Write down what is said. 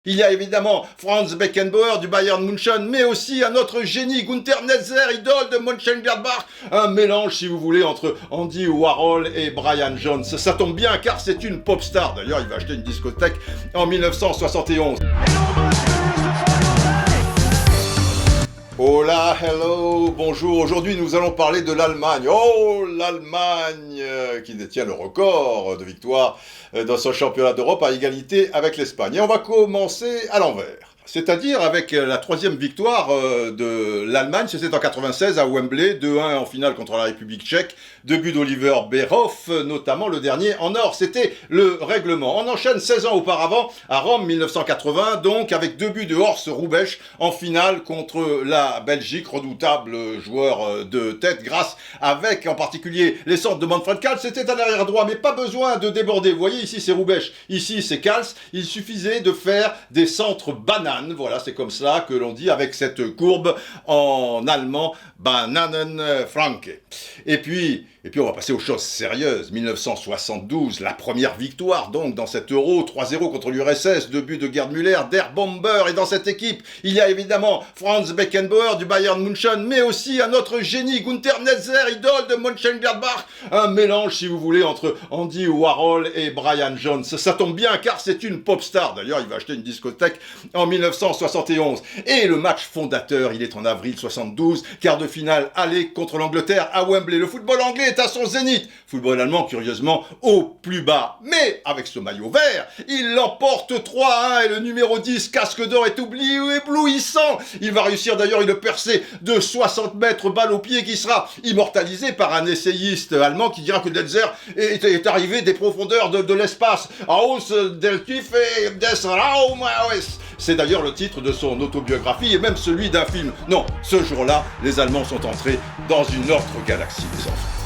Il y a évidemment Franz Beckenbauer du Bayern München, mais aussi un autre génie, Günter Netzer, idole de Mönchengladbach. Un mélange, si vous voulez, entre Andy Warhol et Brian Jones. Ça tombe bien car c'est une pop star. D'ailleurs, il va acheter une discothèque en 1971. Hola, hello, bonjour. Aujourd'hui, nous allons parler de l'Allemagne. Oh, l'Allemagne qui détient le record de victoires dans son championnat d'Europe à égalité avec l'Espagne. Et on va commencer à l'envers. C'est-à-dire avec la troisième victoire de l'Allemagne, c'était en 1996 à Wembley, 2-1 en finale contre la République tchèque, 2 buts d'Oliver Bierhoff, notamment le dernier en or. C'était le règlement. On enchaîne 16 ans auparavant à Rome, 1980, donc avec 2 buts de Horst Hrubesch en finale contre la Belgique, redoutable joueur de tête, grâce avec en particulier les centres de Manfred Kals. C'était un arrière droit, mais pas besoin de déborder. Vous voyez, ici c'est Hrubesch, ici c'est Kals. Il suffisait de faire des centres bananes. Voilà, c'est comme ça que l'on dit avec cette courbe en allemand, Bananenflanke. Et puis on va passer aux choses sérieuses. 1972, la première victoire donc dans cet Euro, 3-0 contre l'URSS, 2 buts de Gerd Müller, Der Bomber. Et dans cette équipe, il y a évidemment Franz Beckenbauer du Bayern München, mais aussi un autre génie, Günter Netzer, idole de Mönchengladbach. Un mélange, si vous voulez, entre Andy Warhol et Brian Jones. Ça tombe bien car c'est une pop star. D'ailleurs, il va acheter une discothèque en 1971. Et le match fondateur, il est en avril 72, quart de finale aller contre l'Angleterre à Wembley. Le football anglais est à son zénith. Football allemand, curieusement, au plus bas. Mais avec ce maillot vert, il l'emporte 3-1 et le numéro 10, casque d'or, est éblouissant. Il va réussir d'ailleurs une percée de 60 mètres, balle au pied, qui sera immortalisée par un essayiste allemand qui dira que Netzer est arrivé des profondeurs de l'espace. Aus der Tiefe des Raums. C'est d'ailleurs le titre de son autobiographie et même celui d'un film. Non, ce jour-là, les Allemands sont entrés dans une autre galaxie, les enfants.